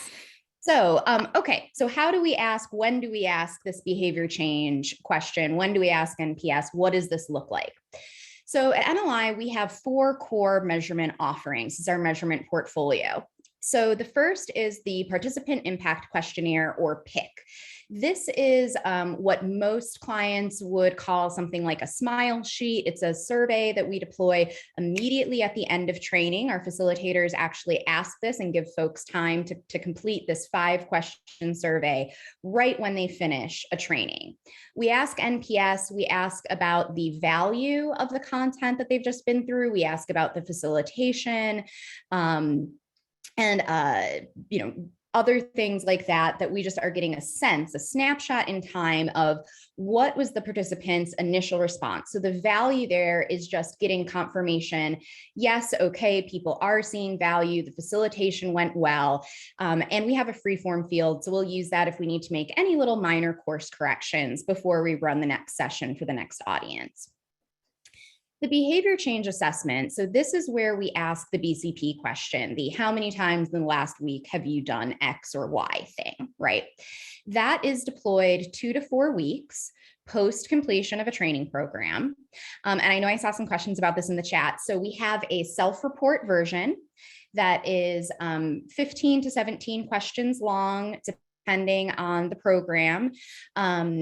So, okay. So how do we ask, when do we ask this behavior change question? When do we ask NPS? What does this look like? So at NLI, we have 4 core measurement offerings. This is our measurement portfolio. So the first is the Participant Impact Questionnaire, or PIC. This is what most clients would call something like a smile sheet. It's a survey that we deploy immediately at the end of training. Our facilitators actually ask this and give folks time to complete this 5-question survey right when they finish a training. We ask NPS, we ask about the value of the content that they've just been through. We ask about the facilitation, and other things like that we just are getting a sense, a snapshot in time of what was the participant's initial response. So the value there is just getting confirmation. Yes, okay, people are seeing value. The facilitation went well. And we have a free form field. So we'll use that if we need to make any little minor course corrections before we run the next session for the next audience. The behavior change assessment. So this is where we ask the BCP question, the how many times in the last week have you done X or Y thing, right? That is deployed 2 to 4 weeks post completion of a training program. And I know I saw some questions about this in the chat. So we have a self-report version that is 15 to 17 questions long, depending on the program.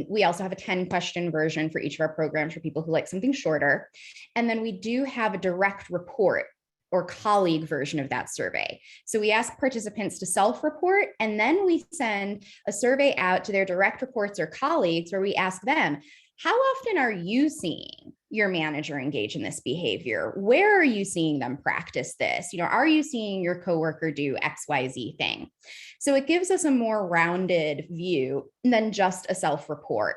We also have a 10-question version for each of our programs for people who like something shorter. And then we do have a direct report or colleague version of that survey. So we ask participants to self-report, and then we send a survey out to their direct reports or colleagues where we ask them, how often are you seeing your manager engage in this behavior? Where are you seeing them practice this? Are you seeing your coworker do XYZ thing? So it gives us a more rounded view than just a self-report.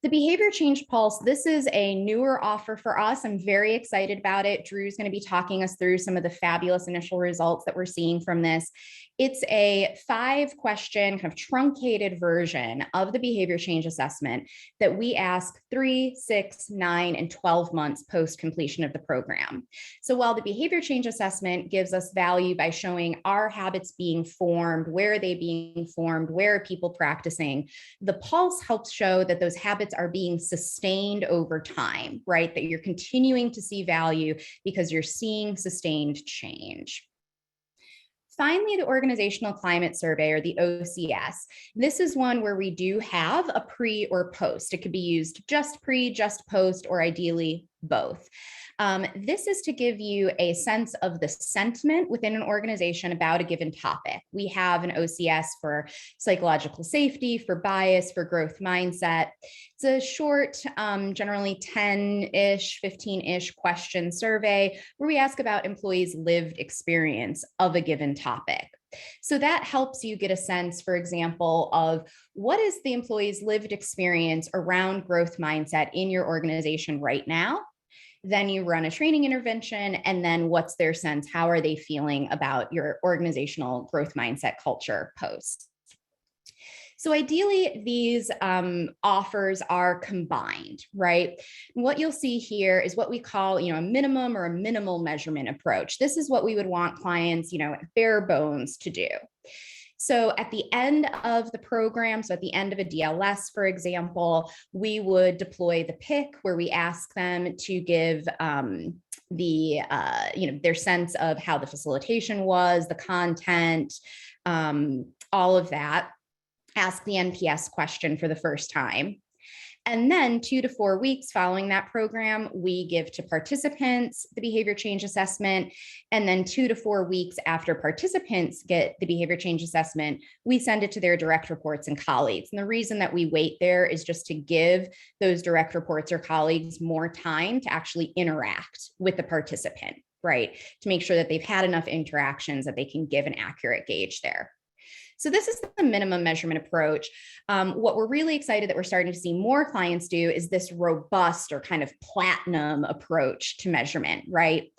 The Behavior Change Pulse, this is a newer offer for us. I'm very excited about it. Drew's going to be talking us through some of the fabulous initial results that we're seeing from this. It's a 5-question kind of truncated version of the behavior change assessment that we ask 3, 6, 9, and 12 months post completion of the program. So while the behavior change assessment gives us value by showing are habits being formed, where are they being formed, where are people practicing, the Pulse helps show that those habits are being sustained over time, right? That you're continuing to see value because you're seeing sustained change. Finally, the Organizational Climate Survey, or the OCS. This is one where we do have a pre or post. It could be used just pre, just post, or ideally both. This is to give you a sense of the sentiment within an organization about a given topic. We have an OCS for psychological safety, for bias, for growth mindset. It's a short, generally 10-ish, 15-ish question survey where we ask about employees' lived experience of a given topic. So that helps you get a sense, for example, of what is the employee's lived experience around growth mindset in your organization right now. Then you run a training intervention, and then what's their sense? How are they feeling about your organizational growth mindset culture post? So ideally, these offers are combined, right? What you'll see here is what we call, a minimum or a minimal measurement approach. This is what we would want clients, bare bones to do. So at the end of the program, so at the end of a DLS, for example, we would deploy the PIC where we ask them to give their sense of how the facilitation was, the content, all of that. Ask the NPS question for the first time. And then 2 to 4 weeks following that program, we give to participants the behavior change assessment. And then 2 to 4 weeks after participants get the behavior change assessment, we send it to their direct reports and colleagues. And the reason that we wait there is just to give those direct reports or colleagues more time to actually interact with the participant, right? To make sure that they've had enough interactions that they can give an accurate gauge there. So this is the minimum measurement approach. What we're really excited that we're starting to see more clients do is this robust or kind of platinum approach to measurement, right?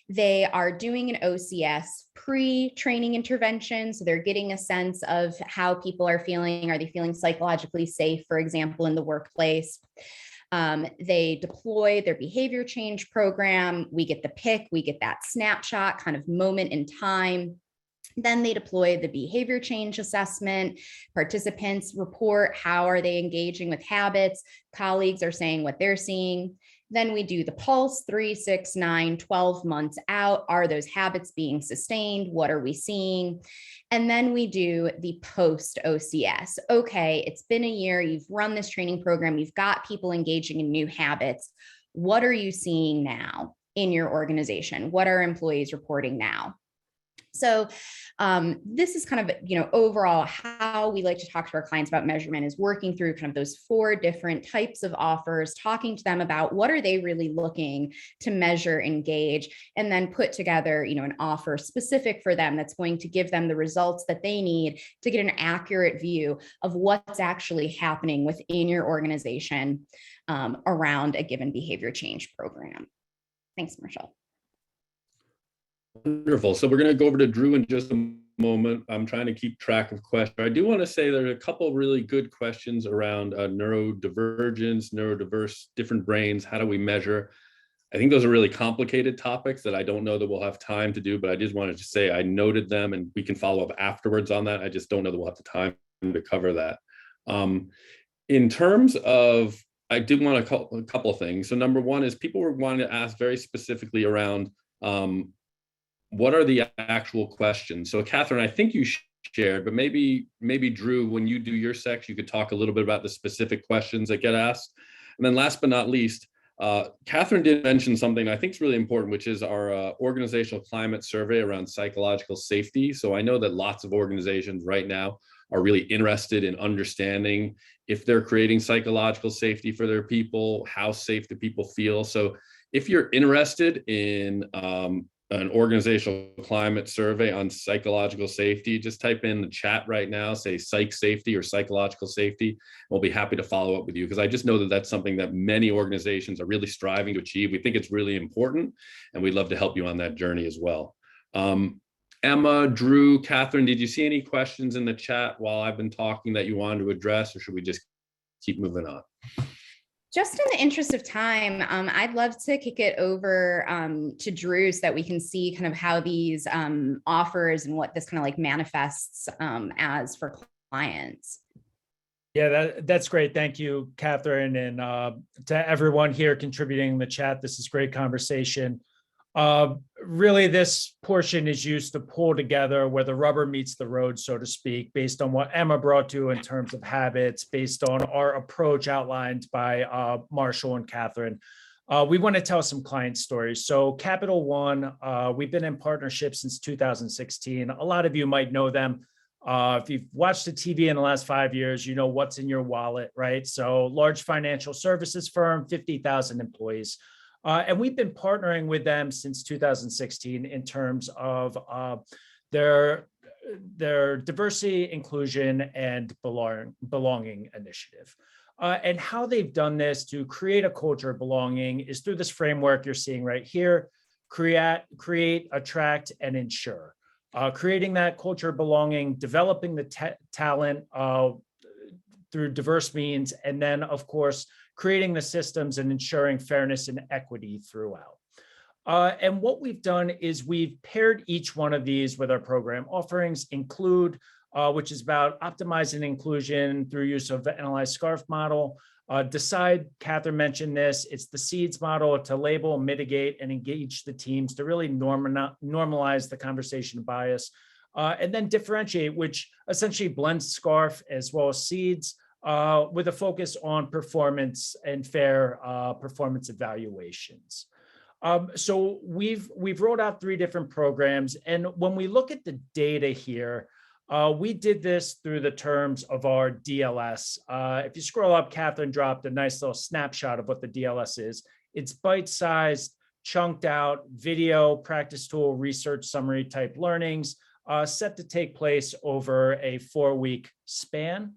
They are doing an OCS pre-training intervention. So they're getting a sense of how people are feeling. Are they feeling psychologically safe, for example, in the workplace? They deploy their behavior change program. We get the pick, we get that snapshot kind of moment in time. Then they deploy the behavior change assessment. Participants report how are they engaging with habits. Colleagues are saying what they're seeing. Then we do the pulse 3, 6, 9, 12 months out. Are those habits being sustained? What are we seeing? And then we do the post OCS. Okay, it's been a year. You've run this training program. You've got people engaging in new habits. What are you seeing now in your organization? What are employees reporting now? So this is kind of, overall how we like to talk to our clients about measurement is working through kind of those 4 different types of offers, talking to them about what are they really looking to measure, engage, and then put together, an offer specific for them that's going to give them the results that they need to get an accurate view of what's actually happening within your organization around a given behavior change program. Thanks, Marshall. Wonderful. So we're going to go over to Drew in just a moment. I'm trying to keep track of questions. I do want to say there are a couple really good questions around neurodivergence, neurodiverse, different brains. How do we measure? I think those are really complicated topics that I don't know that we'll have time to do, but I just wanted to say I noted them and we can follow up afterwards on that. I just don't know that we'll have the time to cover that. In terms of, I did want to call a couple of things. So number one is people were wanting to ask very specifically around what are the actual questions? So Katherine, I think you shared, but maybe Drew, when you do your section, you could talk a little bit about the specific questions that get asked. And then last but not least, Katherine did mention something I think is really important, which is our organizational climate survey around psychological safety. So I know that lots of organizations right now are really interested in understanding if they're creating psychological safety for their people, how safe do people feel. So if you're interested in an organizational climate survey on psychological safety, just type in the chat right now, say psych safety or psychological safety. We'll be happy to follow up with you because I just know that that's something that many organizations are really striving to achieve. We think it's really important and we'd love to help you on that journey as well. Emma, Drew, Katherine, did you see any questions in the chat while I've been talking that you wanted to address, or should we just keep moving on? Just in the interest of time, I'd love to kick it over to Drew so that we can see kind of how these offers and what this kind of like manifests as for clients. Yeah, that's great. Thank you, Katherine, and to everyone here contributing in the chat. This is great conversation. Really, this portion is used to pull together where the rubber meets the road, so to speak, based on what Emma brought to in terms of habits, based on our approach outlined by Marshall and Katherine. We want to tell some client stories. So Capital One, we've been in partnership since 2016. A lot of you might know them. If you've watched the TV in the last 5 years, you know what's in your wallet, right? So large financial services firm, 50,000 employees. And we've been partnering with them since 2016 in terms of their diversity, inclusion, and belonging initiative. And how they've done this to create a culture of belonging is through this framework you're seeing right here: create, attract, and ensure. Creating that culture of belonging, developing the talent through diverse means, and then, of course, creating the systems and ensuring fairness and equity throughout. And what we've done is we've paired each one of these with our program offerings. Include, which is about optimizing inclusion through use of the NLI SCARF model, Decide, Katherine mentioned this, it's the SEEDS model to label, mitigate, and engage the teams to really normalize the conversation bias, and then differentiate, which essentially blends SCARF as well as SEEDS with a focus on performance and fair performance evaluations. So we've rolled out 3 different programs, and when we look at the data here, we did this through the terms of our DLS. If you scroll up, Katherine dropped a nice little snapshot of what the DLS is. It's bite-sized, chunked out video, practice tool, research summary type learnings, set to take place over a 4-week span.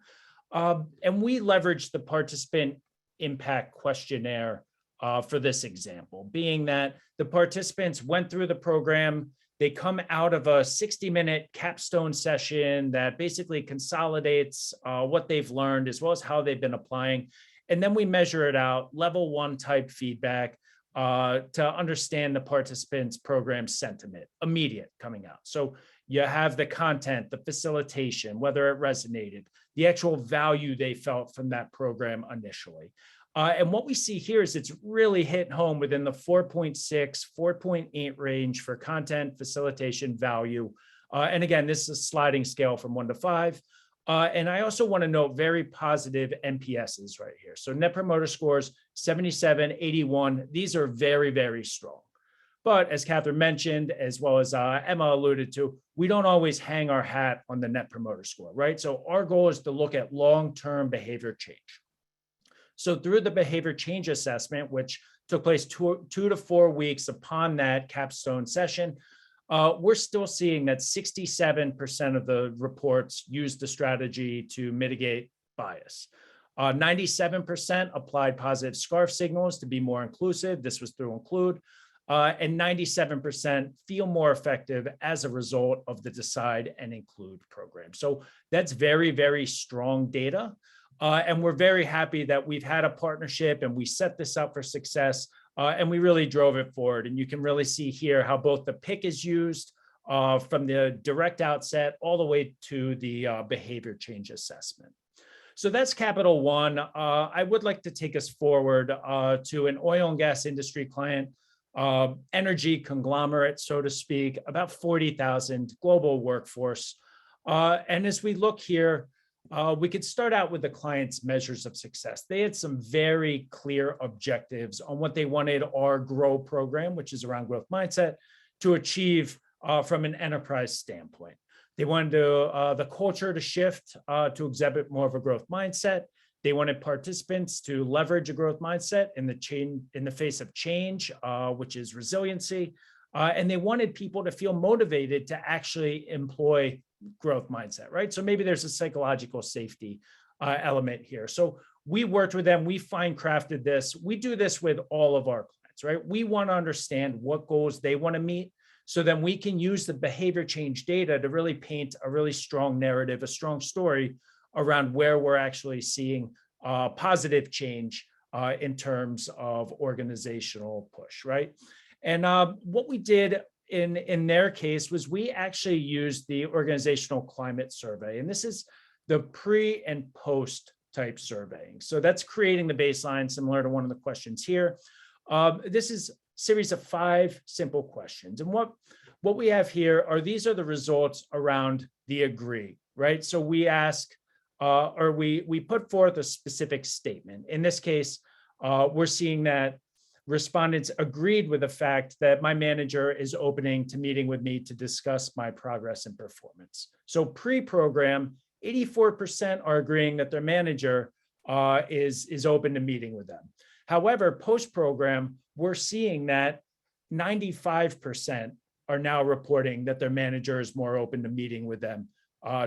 And we leveraged the participant impact questionnaire for this example, being that the participants went through the program. They come out of a 60-minute capstone session that basically consolidates what they've learned as well as how they've been applying. And then we measure it out, level 1 type feedback to understand the participants' program sentiment, immediate coming out. So you have the content, the facilitation, whether it resonated, the actual value they felt from that program initially. And what we see here is it's really hit home within the 4.6, 4.8 range for content, facilitation, value. And again, this is a sliding scale from 1 to 5. And I also want to note very positive NPSs right here. So Net Promoter Scores, 77, 81. These are very, very strong. But as Katherine mentioned, as well as Emma alluded to, we don't always hang our hat on the Net Promoter Score, right? So our goal is to look at long-term behavior change. So through the behavior change assessment, which took place 2 to 4 weeks upon that capstone session, we're still seeing that 67% of the reports used the strategy to mitigate bias. 97% applied positive SCARF signals to be more inclusive. This was through Include. And 97% feel more effective as a result of the Decide and Include program. So that's very, very strong data. And we're very happy that we've had a partnership and we set this up for success and we really drove it forward. And you can really see here how both the pick is used from the direct outset all the way to the behavior change assessment. So that's Capital One. I would like to take us forward to an oil and gas industry client, energy conglomerate, so to speak, about 40,000 global workforce. And as we look here, we could start out with the client's measures of success. They had some very clear objectives on what they wanted our GROW program, which is around growth mindset, to achieve from an enterprise standpoint. They wanted the culture to shift to exhibit more of a growth mindset. They wanted participants to leverage a growth mindset in the face of change, which is resiliency. And they wanted people to feel motivated to actually employ growth mindset, right? So maybe there's a psychological safety element here. So we worked with them, we fine crafted this. We do this with all of our clients, right? We want to understand what goals they want to meet so then we can use the behavior change data to really paint a really strong narrative, a strong story around where we're actually seeing positive change in terms of organizational push, right? And what we did in their case was we actually used the organizational climate survey. And this is the pre and post type surveying. So that's creating the baseline similar to one of the questions here. This is a series of 5 simple questions. And what we have here are, these are the results around the agree, right? So we ask, or we put forth a specific statement. In this case, we're seeing that respondents agreed with the fact that my manager is opening to meeting with me to discuss my progress and performance. So pre-program, 84% are agreeing that their manager is open to meeting with them. However, post-program, we're seeing that 95% are now reporting that their manager is more open to meeting with them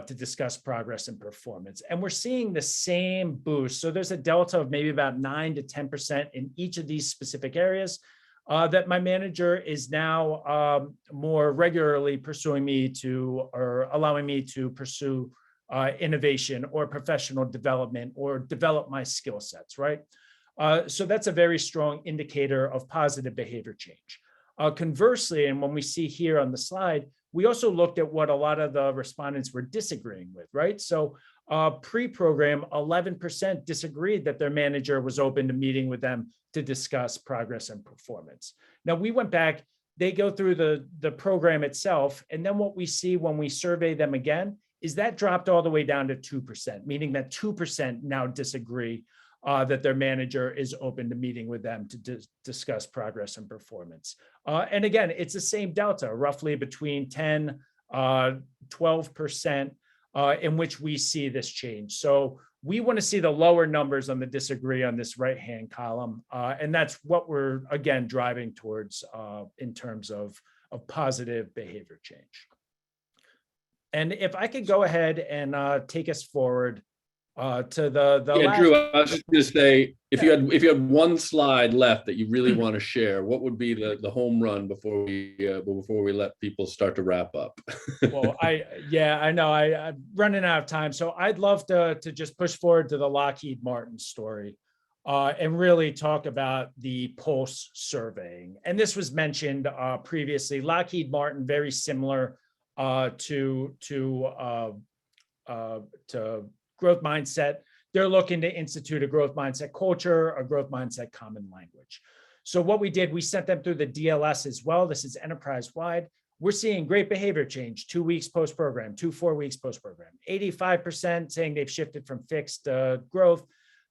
to discuss progress and performance. And we're seeing the same boost. So there's a delta of maybe about 9 to 10% in each of these specific areas that my manager is now more regularly pursuing me to, or allowing me to pursue innovation or professional development or develop my skill sets, right? So that's a very strong indicator of positive behavior change. Conversely, and when we see here on the slide, we also looked at what a lot of the respondents were disagreeing with, right? So Pre-program, 11% disagreed that their manager was open to meeting with them to discuss progress and performance. Now, we went back, they go through the program itself, and then what we see when we survey them again is that dropped all the way down to 2%, meaning that 2% now disagree that their manager is open to meeting with them to discuss progress and performance. And again, it's the same delta, roughly between 10, 12%, in which we see this change. So we want to see the lower numbers on the disagree on this right-hand column. And that's what we're, again, driving towards in terms of positive behavior change. And if I could go ahead and take us forward to the last. Drew, I was just going to say, if you had one slide left that you really want to share, what would be the home run before we let people start to wrap up? Well, I know I'm running out of time, so I'd love to just push forward to the Lockheed Martin story and really talk about the pulse surveying. And this was mentioned previously. Lockheed Martin, very similar to growth mindset. They're looking to institute a growth mindset culture, a growth mindset common language. So what we did, we sent them through the DLS as well. This is enterprise-wide. We're seeing great behavior change, 2 weeks post-program, 4 weeks post-program, 85% saying they've shifted from fixed to growth,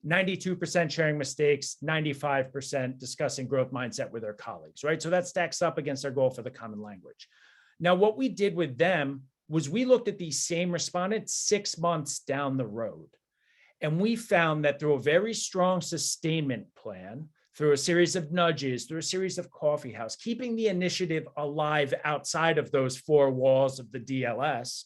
92% sharing mistakes, 95% discussing growth mindset with their colleagues, right? So that stacks up against our goal for the common language. Now, what we did with them was we looked at these same respondents 6 months down the road. And we found that through a very strong sustainment plan, through a series of nudges, through a series of coffee house, keeping the initiative alive outside of those 4 walls of the DLS,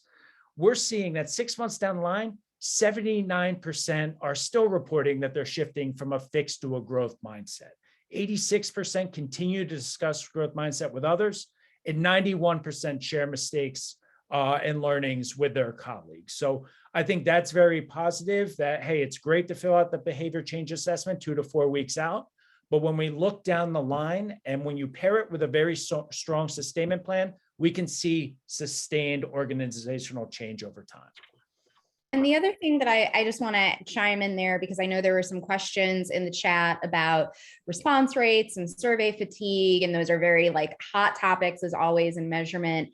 we're seeing that 6 months down the line, 79% are still reporting that they're shifting from a fixed to a growth mindset. 86% continue to discuss growth mindset with others, and 91% share mistakes and learnings with their colleagues. So I think that's very positive that, hey, it's great to fill out the behavior change assessment 2 to 4 weeks out. But when we look down the line and when you pair it with a very strong sustainment plan, we can see sustained organizational change over time. And the other thing that I just want to chime in there, because I know there were some questions in the chat about response rates and survey fatigue, and those are very hot topics as always in measurement.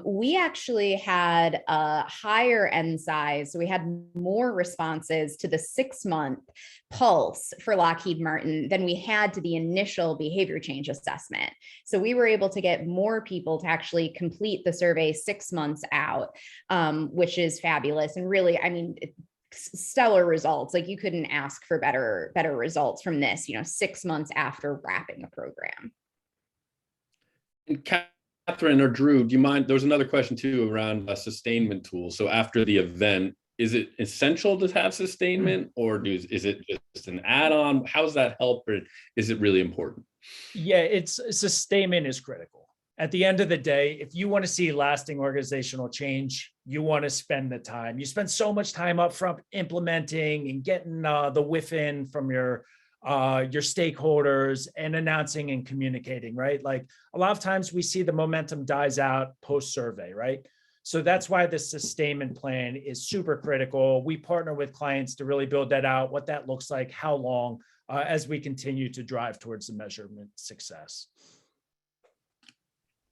We actually had a higher N size. So we had more responses to the 6-month pulse for Lockheed Martin than we had to the initial behavior change assessment. So we were able to get more people to actually complete the survey 6 months out, which is fabulous. And really, I mean, stellar results. You couldn't ask for better results from this, 6 months after wrapping a program. And Katherine or Drew, do you mind? There was another question too around sustainment tools. So after the event, is it essential to have sustainment, or is it just an add-on? How does that help, or is it really important? Yeah, sustainment is critical. At the end of the day, if you want to see lasting organizational change, you want to spend the time. You spend so much time up front implementing and getting the whiff in from your stakeholders and announcing and communicating, right? A lot of times we see the momentum dies out post-survey, right? So that's why the sustainment plan is super critical. We partner with clients to really build that out, what that looks like, how long, as we continue to drive towards the measurement success.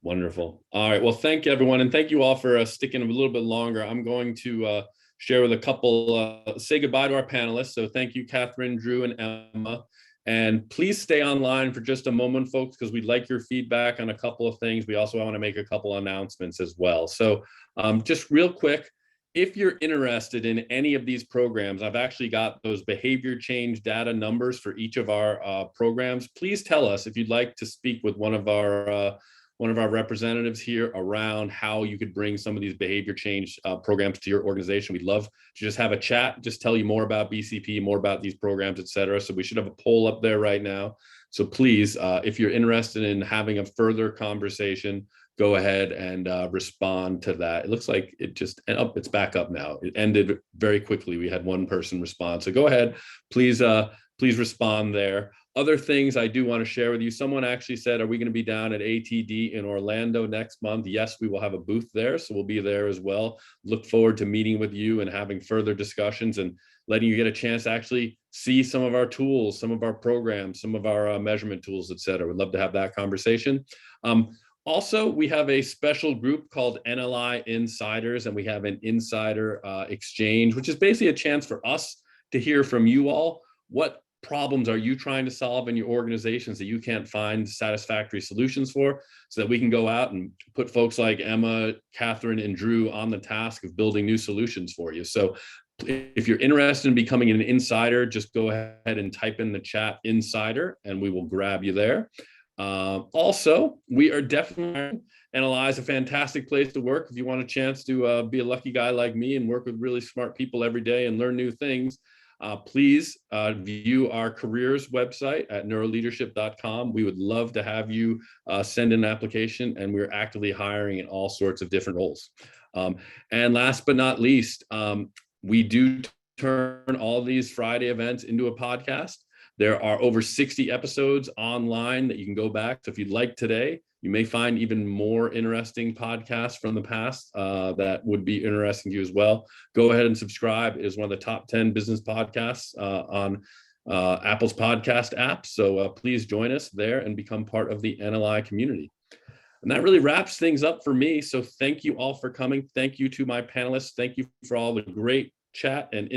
Wonderful. All right. Well, thank you, everyone. And thank you all for sticking a little bit longer. I'm going to share with a couple, say goodbye to our panelists. So thank you, Katherine, Drew, and Emma. And please stay online for just a moment, folks, because we'd like your feedback on a couple of things. We also want to make a couple announcements as well. So just real quick, if you're interested in any of these programs, I've actually got those behavior change data numbers for each of our programs. Please tell us if you'd like to speak with one of our representatives here around how you could bring some of these behavior change programs to your organization. We'd love to just have a chat, just tell you more about BCP, more about these programs, et cetera. So we should have a poll up there right now. So please, if you're interested in having a further conversation, go ahead and respond to that. It looks like it just, it's back up now. It ended very quickly. We had one person respond. So go ahead, please respond there. Other things I do want to share with you. Someone actually said, are we going to be down at ATD in Orlando next month? Yes, we will have a booth there. So we'll be there as well. Look forward to meeting with you and having further discussions and letting you get a chance to actually see some of our tools, some of our programs, some of our measurement tools, et cetera. We'd love to have that conversation. Also, we have a special group called NLI Insiders, and we have an insider exchange, which is basically a chance for us to hear from you all. What problems are you trying to solve in your organizations that you can't find satisfactory solutions for, so that we can go out and put folks like Emma, Katherine, and Drew on the task of building new solutions for you. So if you're interested in becoming an insider, just go ahead and type in the chat insider and we will grab you there. Also, we are definitely, NLI is a fantastic place to work. If you want a chance to be a lucky guy like me and work with really smart people every day and learn new things, please view our careers website at neuroleadership.com. We would love to have you send in an application, and we're actively hiring in all sorts of different roles. And last but not least, we do turn all these Friday events into a podcast. There are over 60 episodes online that you can go back. So if you'd like today, you may find even more interesting podcasts from the past that would be interesting to you as well. Go ahead and subscribe. It is one of the top 10 business podcasts on Apple's podcast app. So please join us there and become part of the NLI community. And that really wraps things up for me. So thank you all for coming. Thank you to my panelists. Thank you for all the great chat and